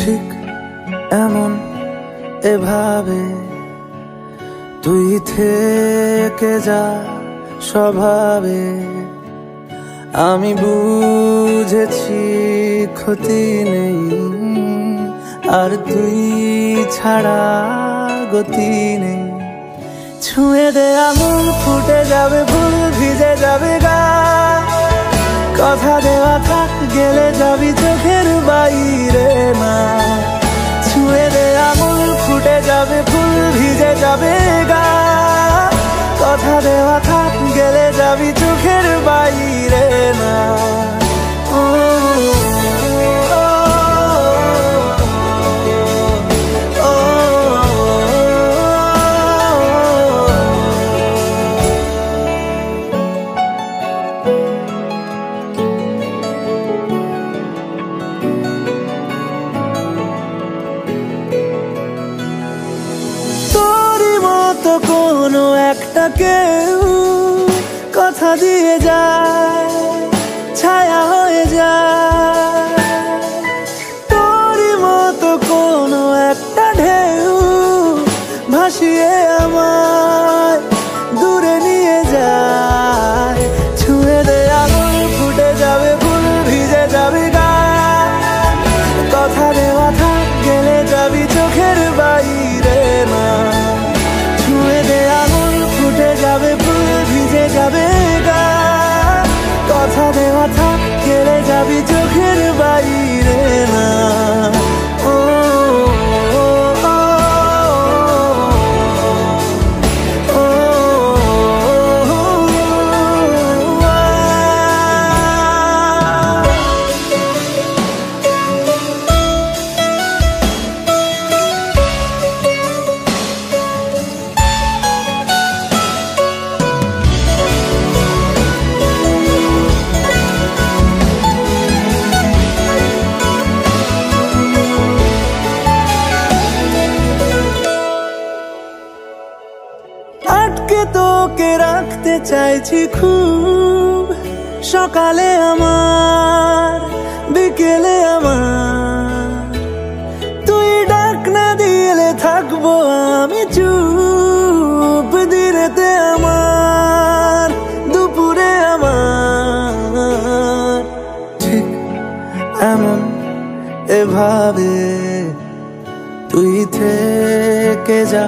ঠিক এমন এভাবে তুই থেকে যা স্বভাবে। আমি বুঝেছি ক্ষতি নেই, আর তুই ছাড়া গতি নেই। ছুঁয়ে দে আঙুল, ফুটে যাবে ফুল, ভিজে যাবে গা। কথা দেওয়া থাক, গেলে যাবি চোখের বাইরে না। ছুঁয়ে দে আঙুল, ফুটে যাবে ফুল, ভিজে যাবে গা। কথা দেওয়া থাক, গেলে যাবি চোখের বাইরে না। কোনো একটা কেউ কথা দিয়ে যায়, ছায়া হয়ে যায়। তোরই মতো কোনো একটা ঢেউ ভাসিয়ে আমায় দূরে নিয়ে যায়। ছুঁয়ে দে আঙুল, ফুটে যাবে ফুল, ভিজে যাবে গা। কথা দেওয়া থাক, গেলে যাবি চোখের বাইরে না। ছুঁয়ে দে আঙুল, ফুটে যাবে ফুল, ভিজে যাবে গা। কথা দেওয়া থাক, গেলে যাবি চোখের বাইরে না। তোকে রাখতে চাইছি খুব, সকালে আমার, বিকেলে আমার। তুই ডাক না দিলে থাকবো আমি চুপ, দিনেতে আমার, দুপুরে আমার। ঠিক এমন এভাবে তুই থেকে যা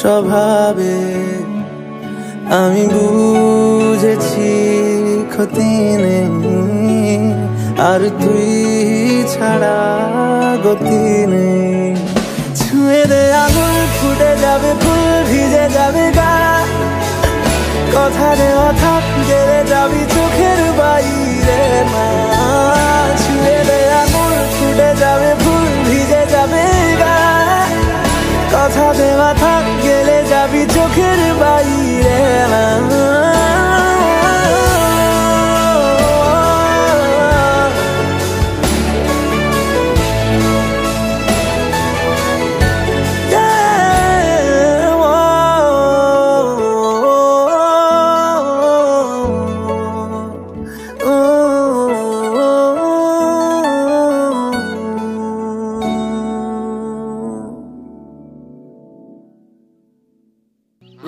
স্বভাবে। আমি বুঝেছি ক্ষতি নেই, আর তুই ছাড়া গতি নেই। ছুঁয়ে দে আঙুল, ফুটে যাবে ফুল, ভিজে যাবে গা। কথা দেওয়া থাক, গেলে যাবি চোখের বাইরে না। ছুঁয়ে দে আঙুল, ফুটে যাবে ফুল, ভিজে যাবে গা। কথা দেওয়া থাক, গেলে যাবি চোখের বাইরে না।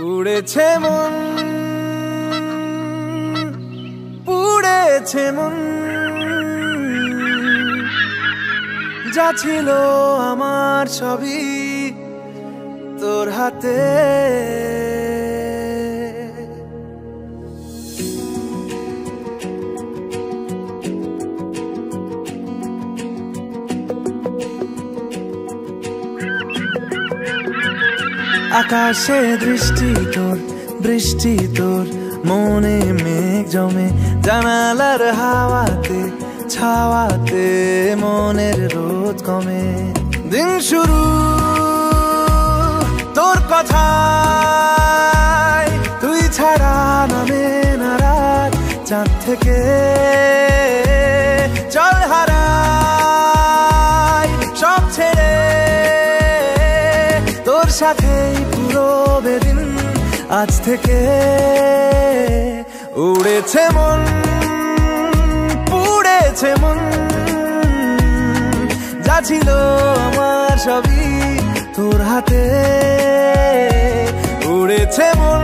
উড়েছে মন, পুড়েছে মন, যা ছিল আমার সবই তোর হাতে। আকাশে দৃষ্টি তোর, বৃষ্টি তোর, মনে মেঘ জমে, জানালার হাওয়াতে, ছাওয়াতে মনের রোদ কমে। দিন শুরু তোর কথায়, তুই ছাড়া নামে না রাত। চাঁদ থেকে চল হারাই সব ছেড়ে, তোর সাথেই পুরো বেদিন আজ থেকে। উড়েছে মন, পুড়েছে মন, যা ছিল আমার সবই তোর হাতে উড়েছে মন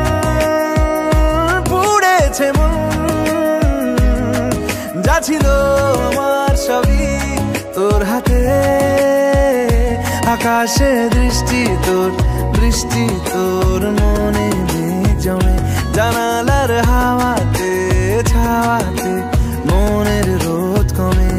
পুড়েছে মন যা ছিল আমার সবই তোর হাতে আকাশে দৃষ্টি তোর বৃষ্টি তোর মনে মেঘ জমে জানালার হাওয়াতে ছাওয়াতে মনের রোদ কমে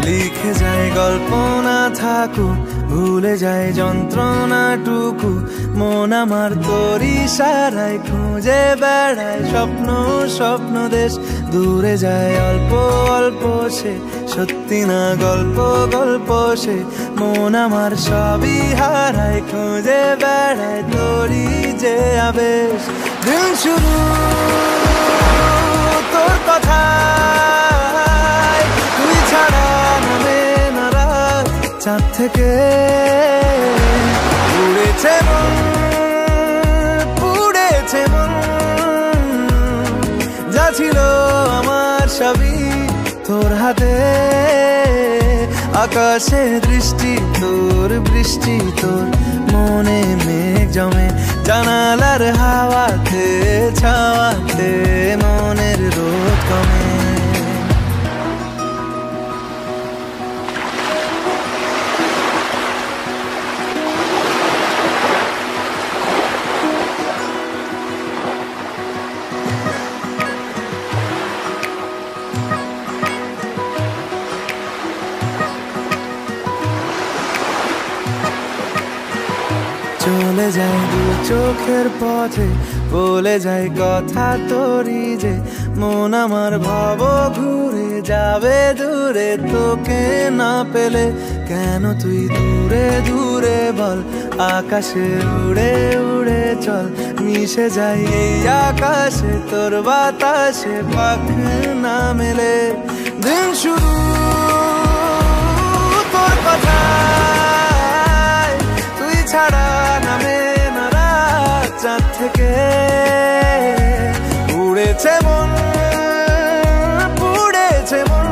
লিখে যায় গল্প না থাকুক ভুলে যায় যন্ত্রণাটুকু মন আমার তোর ইশারায় খুঁজে বেড়ায় স্বপ্ন স্বপ্ন দেশ দূরে যায় অল্প অল্প সে সত্যি না গল্প গল্প সে মন আমার সবই হারায় খুঁজে বেড়ায় তোরই যে আবেশ দিন শুরু তোর কথায় তুই ছাড়া নামে না রাত চাঁদ থেকে উড়েছে মন পুড়েছে মন যা ছিল আমার সবই তোর হাতে আকাশে দৃষ্টি তোর বৃষ্টি তোর মনে মেঘ জমে জানালার হাওয়াতে ছাওয়াতে মনের রোদ কমে চলে যায় দু চোখের পথে বলে যায় কথা তোরই যে মন আমার ভাব ঘুরে যাবে দূরে তোকে না পেলে কেন তুই দূরে দূরে বল আকাশে উড়ে উড়ে চল মিশে যাই এই আকাশে তোর বাতাসে পাখ না মেলে দিন শুরু তোর কথা তুই ছাড়া নামে না রাত চাঁদ থেকে উড়েছে মন পুড়েছে মন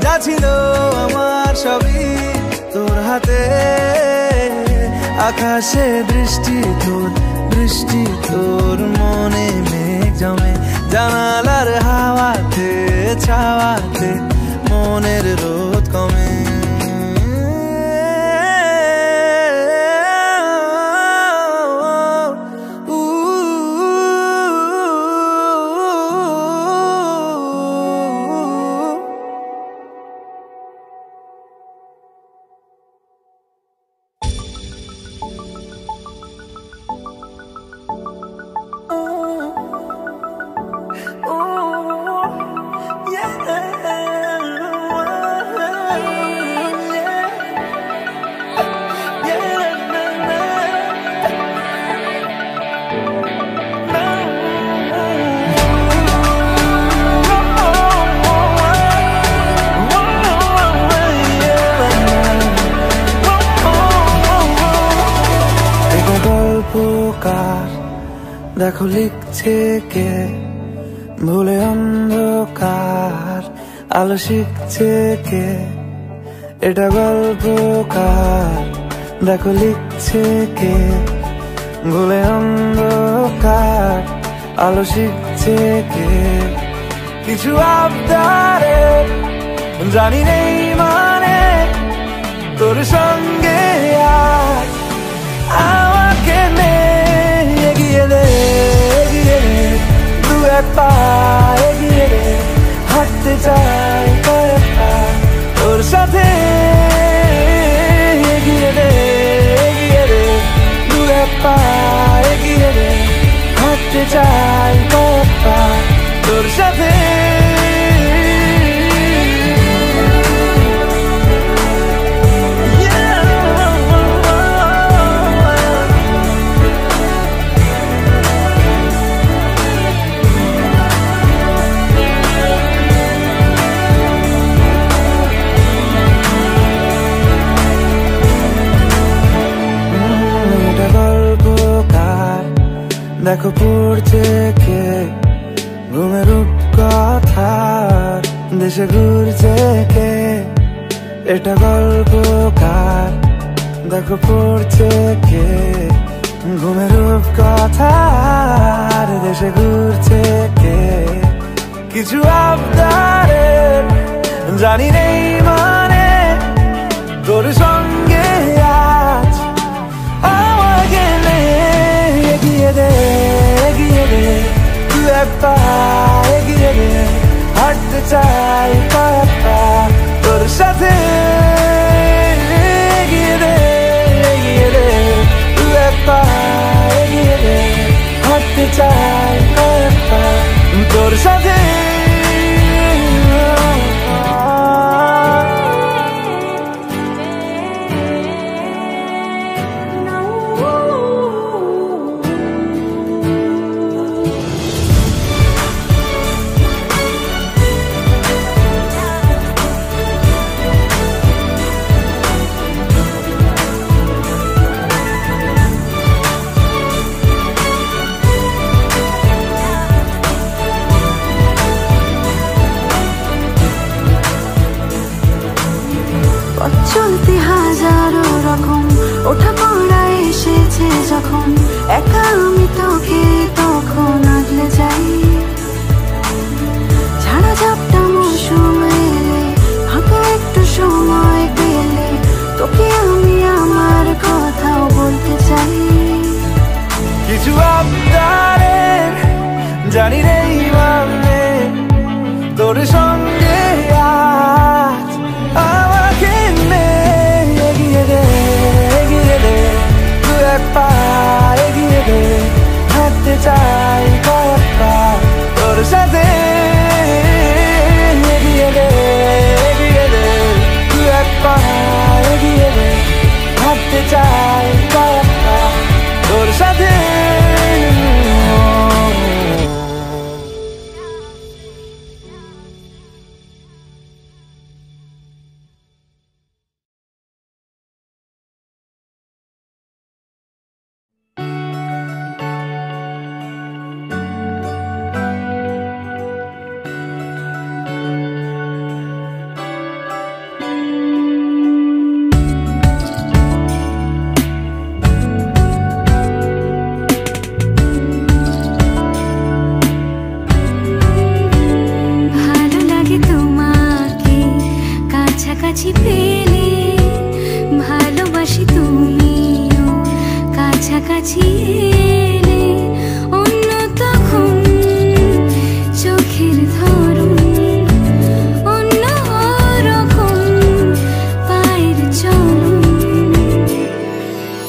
যা ছিল আমার সবই তোর হাতে আকাশে দৃষ্টি তোর বৃষ্টি তোর মনে মেঘ জমে জানালার হাওয়াতে ছাওয়াতে মনের রোদ কমে দেখো লিখছে কে ভুলে অন্ধকার আলো শিখছে কে এটা গল্পকার দেখো লিখছে কে ভুলে অন্ধকার আলো শিখছে কে কিছু আবদারে জানি নেই মানে তোর সঙ্গে আজ আমাকে এগিয়ে দে দু এক পা এগিয়ে দে হাঁটতে চাই কয়েক পা তোর সাথে এগিয়ে দে দু এক পা এগিয়ে দে হাঁটতে চাই কয়েক পা তোর সাথে দেখো পড়ছে কে ঘুমের রূপকথার দেশে ঘুরছে কে এটা গল্পকার দেখো পড়ছে কে ঘুমের রূপকথার দেশে ঘুরছে কে কিছু আবদারে জানি নেই মানে তোর সঙ্গে আজ আমাকে এগিয়ে দে তুই এক পা এগিয়ে দে হাঁটতে চাই কয়েক পা তোর সাথে এগিয়ে দে তুই এক পা এগিয়ে দে হাঁটতে চাই কয়েক পা তোর সাথে চলতে হাজারো রকম ওঠা পড়া এসেছে যখন একা আমি তোকে তখন আগলে যাই ঝাড়া ঝাপটা মৌসুম এলে ফাঁকা একটু সময় পেলে তোকে আমি আমার কথাও বলতে চাই কিছু আবদারে জানি নেই মানে তোর সঙ্গে আজ আমাকে এগিয়ে দে তুই এক পা এগিয়ে দে হাঁটতে চাই কয়েক পা তোর সাথে এগিয়ে দে তুই এক পা এগিয়ে দে হাঁটতে চাই কয়েক পা তোর সাথে কাছাকাছি পেলে ভালোবাসি তুমিও কাছাকাছি এলে অন্য তখন চোখের ধরন অন্য রকম পায়ের চলন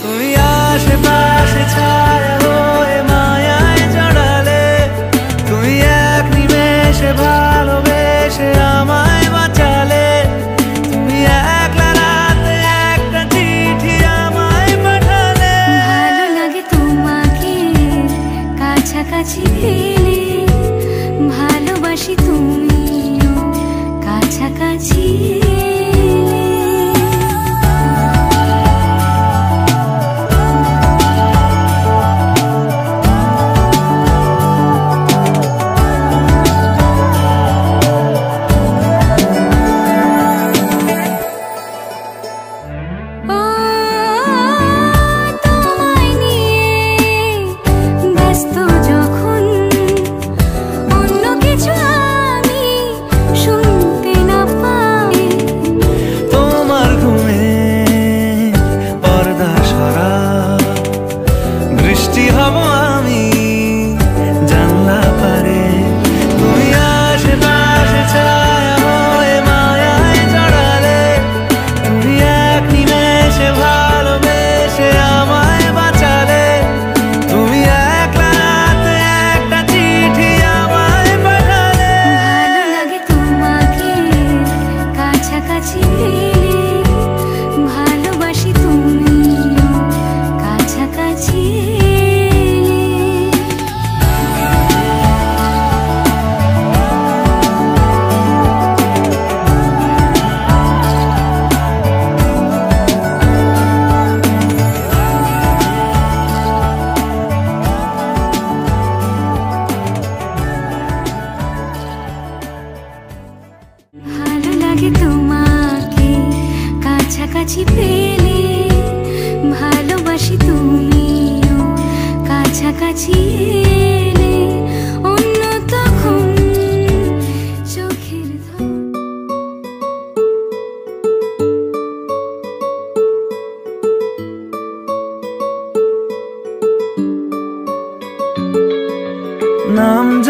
তুমি আশেপাশে ছায়া হয়ে মায়ায় জড়ালে তুমি এক নিমেষে ভালোবেসে আমায় বাঁচালে তুমি একলা রাতে একটা চিঠি আমায় পাঠালে ভালো লাগে তোমার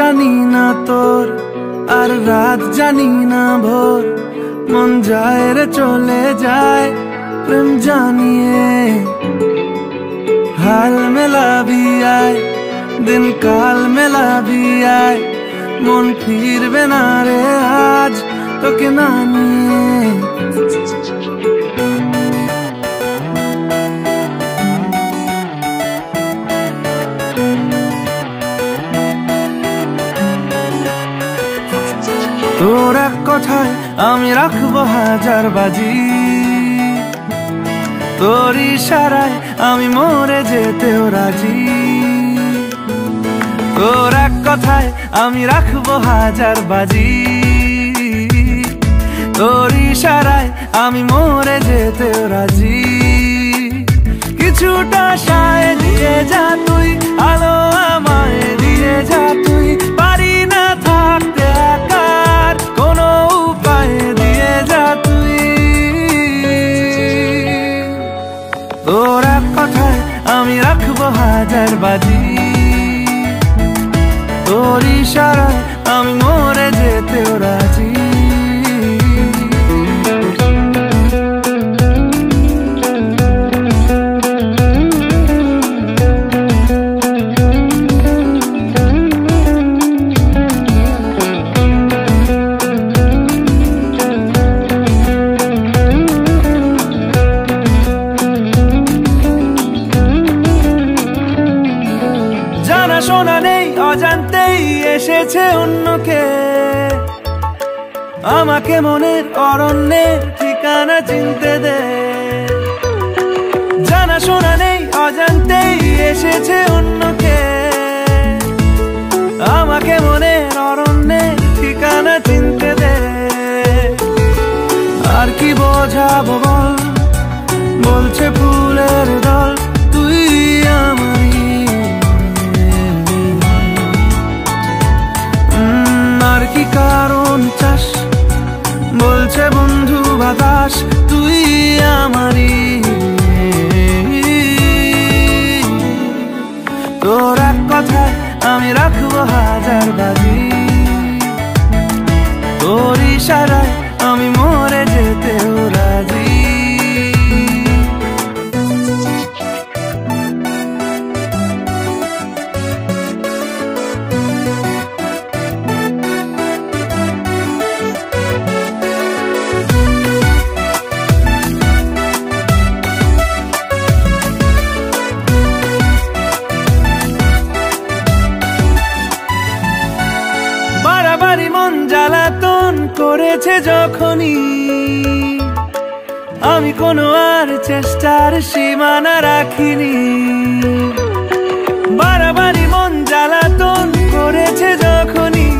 জানি না তোর আর রাত জানি না ভোর, মন যায় রে চলে যায় প্রেম জানিয়ে। हाल मिला भी आए दिन काल मिला भी आए, मन फिर बिना रे आज तो के नानिए। তোর এক কথায় আমি রাখবো হাজার বাজি, তোর ইশারায় আমি মরে যেতেও রাজি। তোর এক কথায় আমি রাখবো হাজার বাজি, তোর ইশারায় আমি মরে যেতেও রাজি। কিছুটা সায় দিয়ে যা তুই, আলো আমায় দিয়ে যা তুই, পারি না থাকতে একার কোনো উপায় দিয়ে যা তুই। তোর এক কথায় আমি রাখবো হাজার বাজি, তোর ইশারায় আমি মরে যেতেও রাজি। শোনা নেই অজান্তেই এসেছে অন্যকে, আমাকে মনের অরণ্যের ঠিকানা চিনতে দে। জানা শোনা নেই অজান্তেই এসেছে অন্যকে, আমাকে মনের অরণ্যের ঠিকানা চিনতে দে। আর কি বোঝাবো বল, বলছে ফুলের দল তুই আমারই। আর কি কারণ চাস, বলছে বন্ধু বাতাস তুই আমারই। তোর এক কথায় আমি রাখবো হাজার বাজি, তোর ইশারায় আমি মরে যেতেও রাজি। বাড়াবাড়ি মন জ্বালাতন করেছে যখনই, আমি কোনো আর চেষ্টার সীমানা রাখিনি। বাড়াবাড়ি মন জ্বালাতন করেছে যখনই,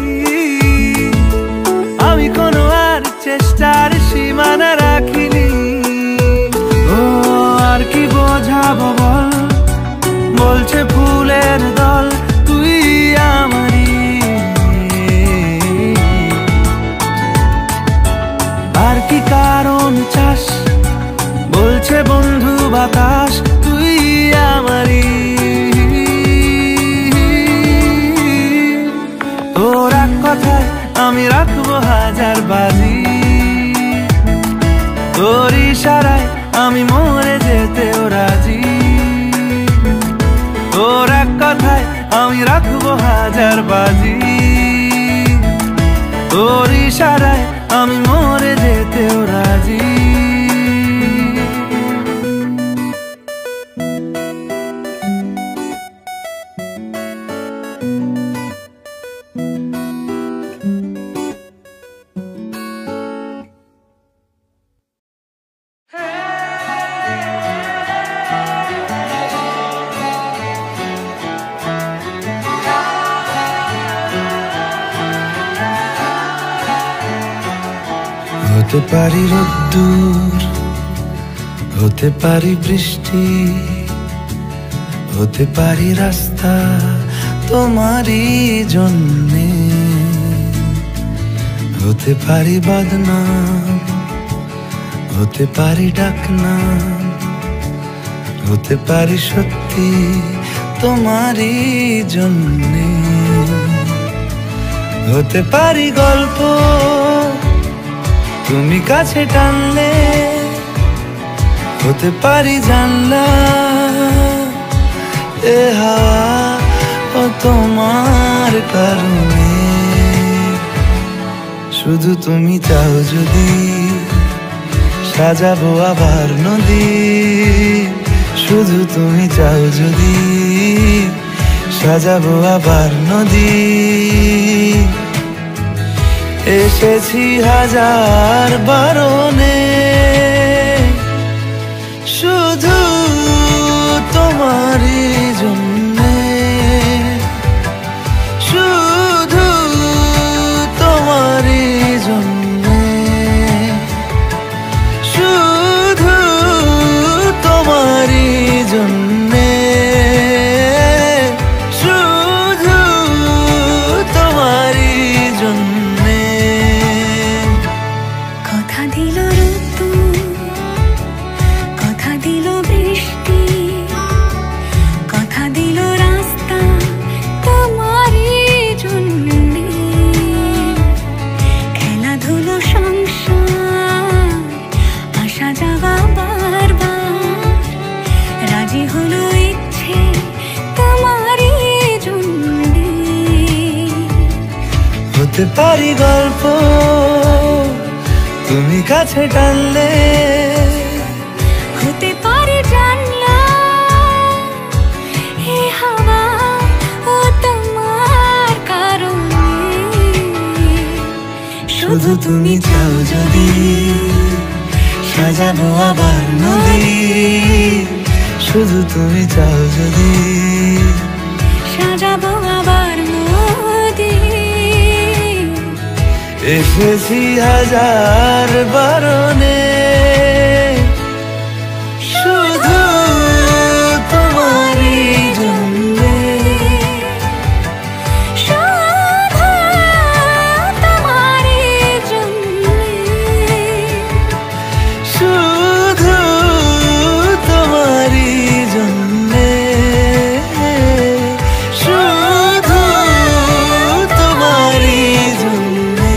আমি কোনো আর চেষ্টার সীমানা রাখিনি। ও আর কি বোঝাবো বল, বলছে ফুলের দল তুই আমারই। আর কি কারণ চাস, বলছে বন্ধু বাতাস তুই আমারই। তোর এক কথায় আমি রাখবো হাজার বাজি, তোর ইশারায় আমি মরে যেতেও রাজি। তোর এক কথায় আমি রাখবো হাজার বাজি, তোর ইশারায় আমি মরে যেতেও রাজি। হতে পারি রোদ্দুর, হতে পারি বৃষ্টি, হতে পারি রাস্তা তোমারই জন্যে, হতে পারি বদনাম, হতে পারি ডাকনাম, হতে পারি সত্যি তোমারই জন্যে। হতে পারি গল্প তুমি কাছে টানলে, হতে পারি জানলা এ হাওয়া ও তোমার কারণে। শুধু তুমি চাও যদি সাজাবো আবার নদী, শুধু তুমি চাও যদি সাজাবো আবার নদী। এসেছি হাজার বারণে শুধু তোমারই জন্যে, শুধু তোমারই জন্যে, শুধু তোমারই জন্যে, শুধু তোমারই জন্যে। কথা দিল ঋতু, কথা দিল বৃষ্টি, কথা দিল রাস্তা তোমারই জন্যে। খেলাধুলো সংসার আসা যাওয়া বারবার, রাজি হলো ইচ্ছে তোমারই জন্যে। হতে পারি গল্প তুমি কাছে টানলে, হতে পারে জানলা এ হাওয়া ও তোমার কারণে। শুধু তুমি চাও যদি সাজাবো আবার নদী, শুধু তুমি চাও যদি সাজাবো আবার নদী। এসেছি হাজার বারণে শুধু তোমারই জন্যে, শুধু তোমারই জন্যে, শুধু তোমারই জন্যে, শুধু তোমারই জন্যে।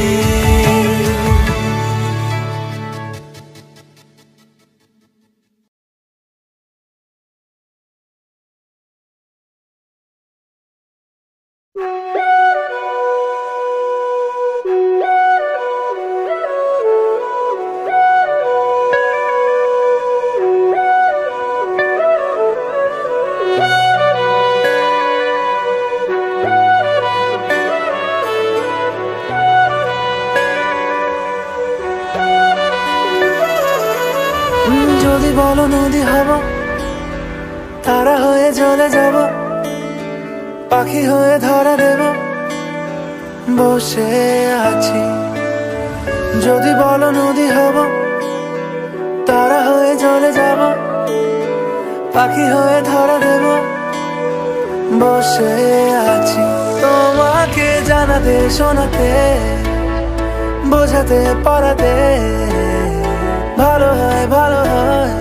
যদি বলো নদী হব, তারা হয়ে জ্বলে যাব, পাখি হয়ে ধরা দেব, বসে আছি। যদি বলো নদী হব, তারা হয়ে জ্বলে যাব, পাখি হয়ে ধরা দেব, বসে আছি। তোমাকে জানাতে শোনাতে বোঝাতে পড়াতে ভালো হয়, ভালো হয়,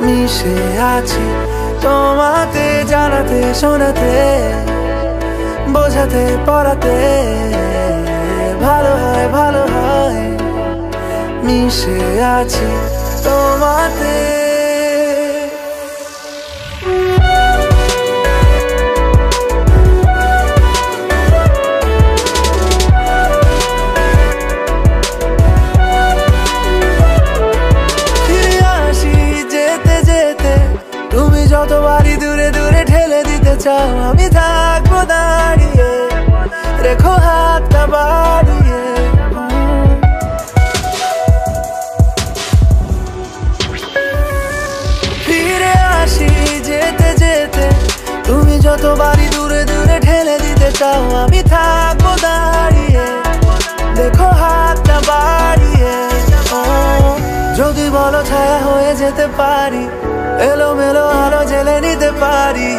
মিশে আছি। তোমাকে জানাতে শোনাতে বোঝাতে পড়াতে ভালো হয়, ভালো হয়, মিশে আছি তোমাতে। যতবারই দূরে দূরে ঠেলে দিতে চাও, আমি থাকবো দাঁড়িয়ে, রেখো হাতটা বাড়িয়ে। ফিরে আসি যেতে যেতে, তুমি যতবারই দূরে দূরে ঠেলে দিতে চাও, আমি থাকবো দাঁড়িয়ে, দেখো হাতটা বাড়িয়ে। যদি বলো ছায়া হয়ে যেতে পারি, এলো মেলো আলো জেলে নিতে পারি,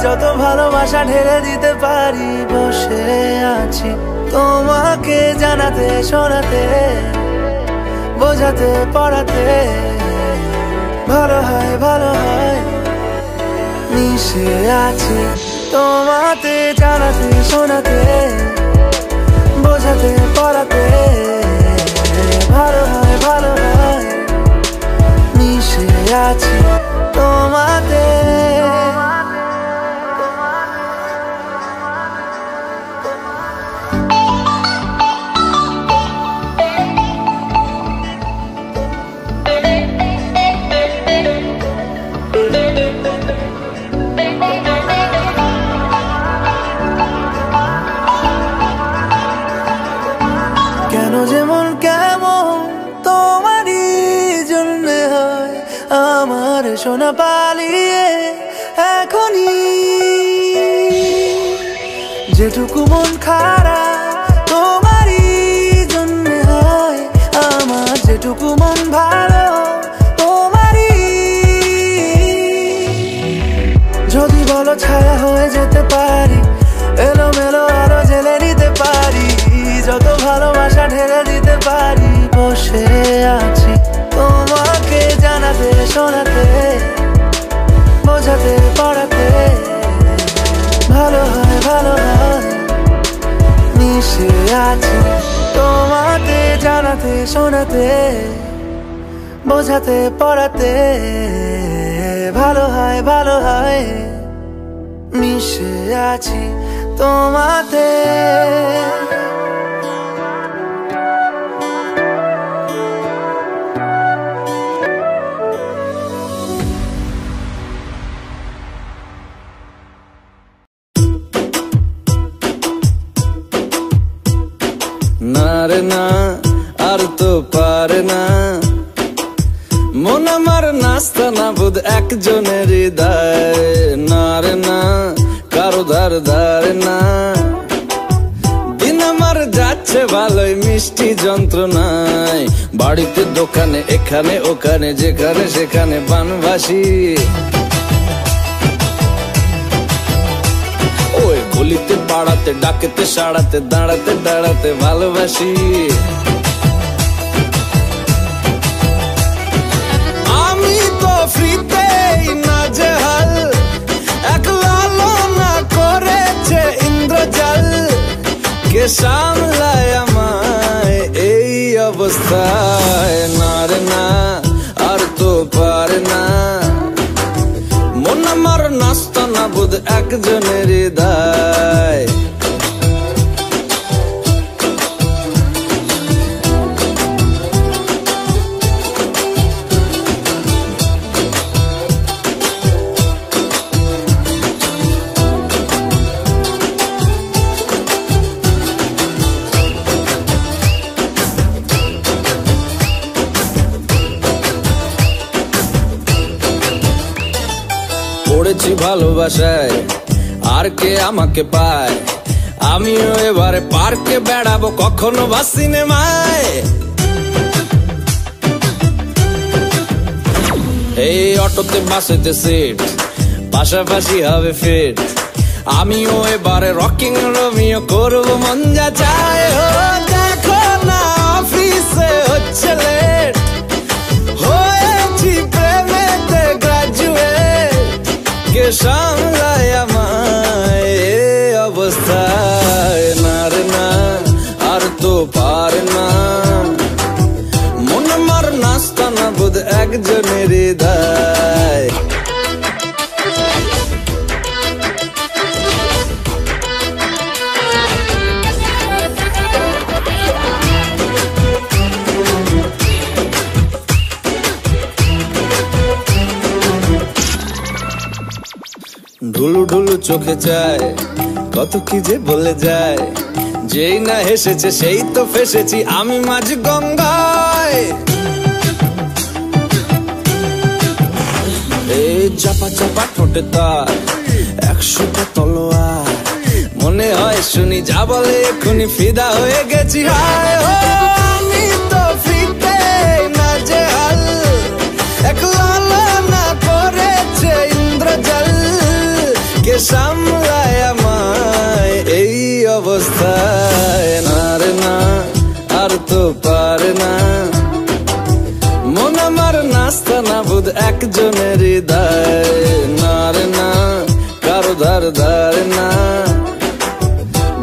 যত ভালোবাসা ঢেলে দিতে পারি, বসে আছি তোমাকে জানাতে শোনাতে বোঝাতে পড়াতে ভালো হয়, ভালো হয়, মিশে আছি তোমাতে জানাতে শোনাতে বোঝাতে পড়াতে ভালো হয় মিশে আছি তোমাতে। কেন যেমন কেমন তোমারই জন্য হয় আমার সোনা পালিয়ে এখনই, যেটুকু মন খারাপ তোমারই জন্য হয় আমার, যেটুকু মন ভালো তোমারই। যদি বলো ছায়া হয়ে যেতে পারি, এলোমেলো আলো জেলে নিতে পারি, যত ভালোবাসা ঢেলে দিতে পারি। বসে আছি তোমাকে জানাতে শোনাতে বোঝাতে পড়াতে ভালো হয় মিশে আছি তোমাতে জানাতে শোনাতে বোঝাতে পড়াতে ভালো হয় মিশে আছি তোমাতে। না রে না আর তো পারে না মন আমার নাস্তা না বুধ একজনের হৃদয়। না রে না কারো ধার না, দিন আমার যাচ্ছে ভালোই মিষ্টি যন্ত্রণায়। বাড়িতে দোকানে এখানে ওখানে যেখানে সেখানে বানবাসী, ওই গলিতে পাড়াতে ডাকেতে সাড়াতে দাঁড়াতে দাঁড়াতে ভালোবাসি। আমি তো ফ্রিতেই নাজেহাল, একলা না করেছে ইন্দ্রজাল। কে সামলায় আমায় এই অবস্থায়? না রে না আর তো পারে না মন আমার নাস্তা না বুধ একজনের হৃদয়। পড়েছি ভালোবাসায় আর কে আমাকে পায়, আমিও এবারে পার্কে বেড়াবো কখনো বা সিনেমায়। এই অটোতে বাসেতে সিট পাশাপাশি হবে ফিট, আমিও এবারে রকিং রোমিও করবো মন যা চায়। ও দেখো না অফিসে হচ্ছে লেট, হয়েছি প্রেমেতে গ্রাজুয়েট। কে সামলায় আমায় এই অবস্থায়? না রে না আর তো পারে না মন আমার নাস্তা না বুধ একজনের হৃদয়। ঢুলু ঢুলু চোখে যায় কত কি যে বলে যায়, যেই না হেসেছে সেই তো ফেসেছি আমি মাঝ গঙ্গায়। এই চাপা চাপা ঠোঁটে তার 100টা তলোয়ার, মনে হয় শুনি যা বলে এক্ষুনি ফিদা হয়ে গেছি। হায় ও আমি তো ফিতে নাজেহাল, একলা না করেছে ইন্দ্রজাল। কে সামলায় আমায় এই অবস্থায়? না রে না আর তো পারে না মন আমার নাস্তা না বুধ একজনের হৃদয়। না রে না কারো ধার না,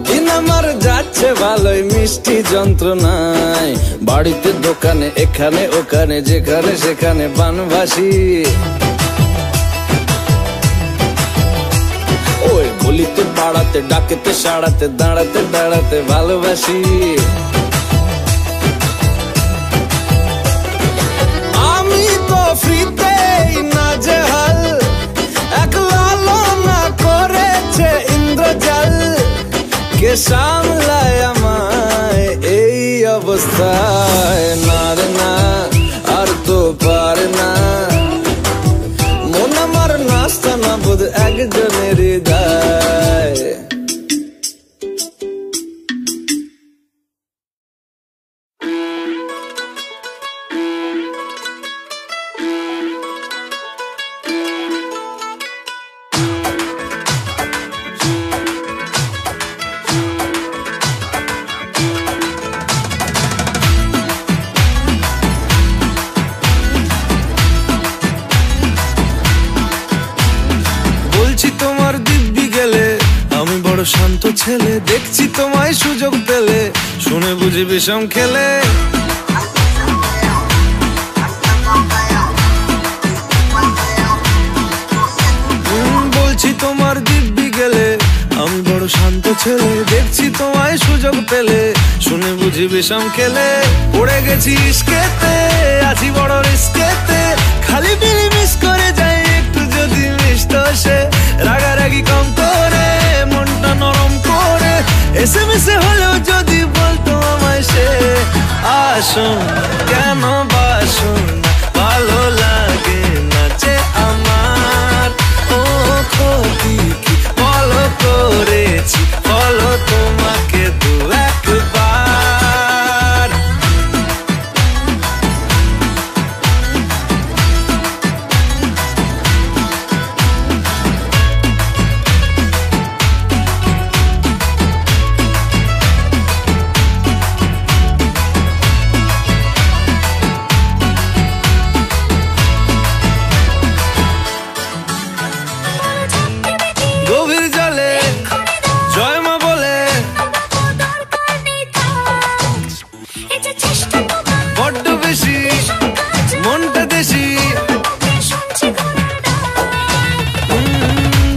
দিন আমার যাচ্ছে ভালোই মিষ্টি মিষ্টি যন্ত্রণায় বাড়িতে দোকানে এখানে ওখানে যেখানে সেখানে বানবাসী ওই গলিতে পাড়াতে ডাকেতে সাড়াতে দাঁড়াতে দাঁড়াতে ভালোবাসি আমি তো ফ্রিতেই নাজেহাল এক লালনা করেছে ইন্দ্রজাল কে সামলায় আমায় এই অবস্থায় না রে না আর তো পারে না মন আমার নাস্তা না বোধ একজনের হৃদয় শান্ত ছেলে দেখছি তোমায় সুযোগ পেলে শুনে বুঝি বিষম খেলে বলছি তোমার দিব্যি গেলে আমি বড় শান্ত ছেলে দেখছি তোমায় সুযোগ পেলে শুনে বুঝি বিষম খেলে পড়ে গেছি ইস্কেতে আছি বড় রিস্কেতে খালি বিলি মিস করে যাই একটু যদি মিষ্ট সে রাগারাগি কম করে মনটা নরম করে এসএমএসে হলেও যদি বলতো আমায় সে আসুন কেন বাসুন ভালো লাগে না যে আমার ও ক্ষতি কি বলো করেছি বলো তোমাকে দু একবার গভীর জলে জয় মা বলে বড্ড বেশি মনটা দেশি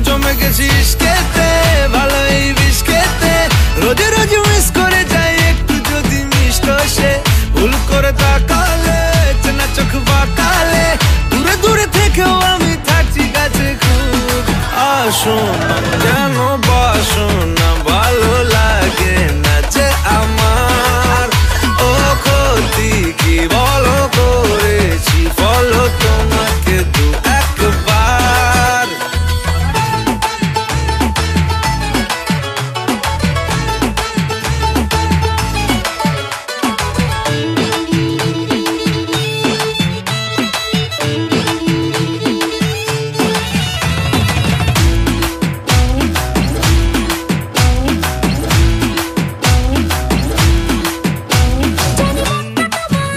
জমে গেছি ইস্কেতে ভালো এই বিস্কেতে রোজে রোজ মিস করে যাই একটু যদি মিষ্ট সে ভুল করে তাকালে চেনা চোখ বাঁকালে দূরে দূরে থেকেও আমি থাকছি কাছে খুব আসুন কেন বাসুন না ভালো লাগে না যে আমার ও ক্ষতি কি বলো করেছি বলো তোমাকে দু একবার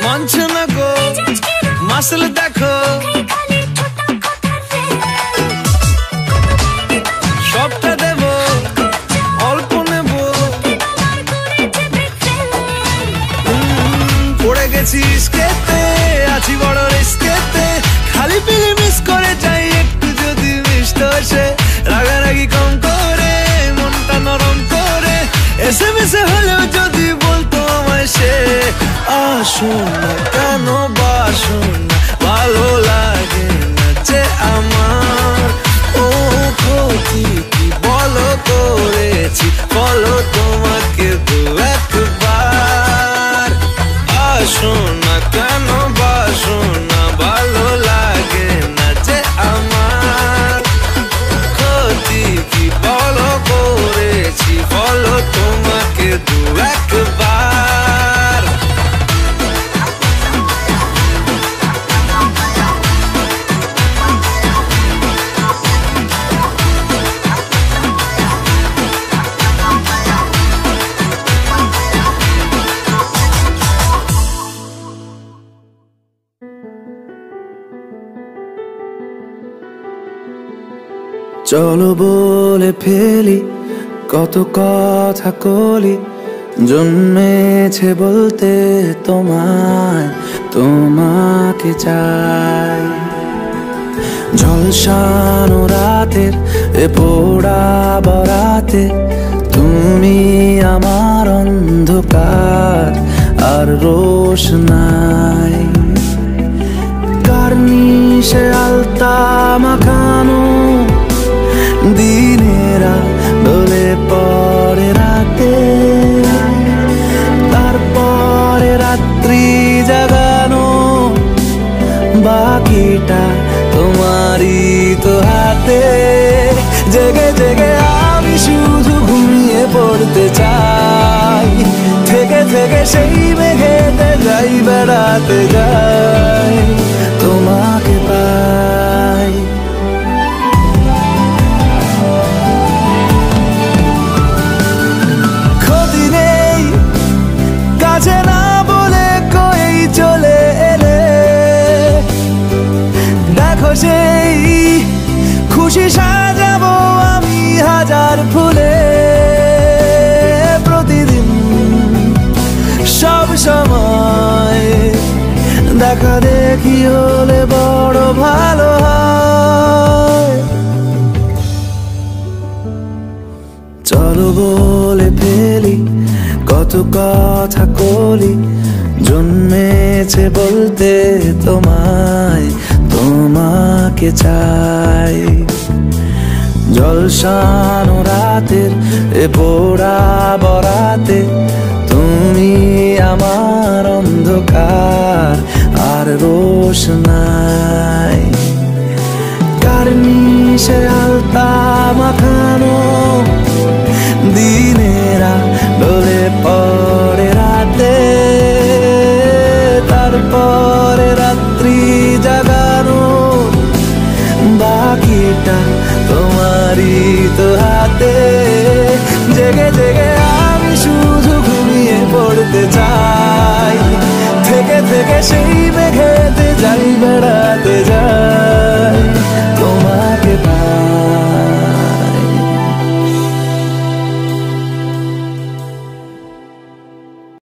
মানছে না গো মাসল দেখো সবটা দেব অল্প নেব পড়ে গেছি ইস্কেতে আছি বড় রিস্কেতে খালি পিলি মিস করে যাই একটু যদি মিষ্ট সে রাগারাগি কম করে মনটা নরম করে এসএমএসে হলেও যদি বলতো আমায় সে আসুন না কেন বাসুন না ভালো লাগে না যে আমার ও ক্ষতি কি বলো করেছি বলো তোমাকে দু একবার আসুন না কেন বাসুন না ভালো লাগে না যে আমার ক্ষতি কি বলো করেছি বলো তোমাকে দু একবার চলো বলে ফেলি কত কথা কলি জন্মেছে বলতে তোমায়, তোমাকে চাই। ঝলসানো রাতের এ পোড়া বরাতে তুমি আমার অন্ধকার আর রোশনাই। কার্নিশে আলতা মাখানো দিনেরা ডলে পড়ে রাতে, তারপরে রাত্রি জাগানো বাকিটা তোমারই তো হাতে। জেগে জেগে আমি শুধু ঘুমিয়ে পড়তে চাই, থেকে থেকে সেই মেঘেতে যাই বেড়াতে যাই, তোমাকে পাই। ক্ষতি নেই কাছে না বলে কই চলে এলে, দেখো সেই খুশি সাজাবো আমি হাজার ফুলে। প্রতিদিন সব সময় দেখা দেখি হলে বড় ভালো হয়। চলো বলে ফেলি কত কথা কলি, জন্মেছে বলতে তোমায়, তোমাকে চাই। জলসানো রাতের এ পোড়া বরাতে তুমি আমার অন্ধকার আর রোশনাই। কার্নিশে আলতা মাখানো দিনেরা ডলে পড়ে রাতে, তারপরে রাত্রি জাগানো বাকিটা তোমারই তো হাতে। জেগে জেগে আমি শুধু ঘুমিয়ে পড়তে চাই, থেকে থেকে সেই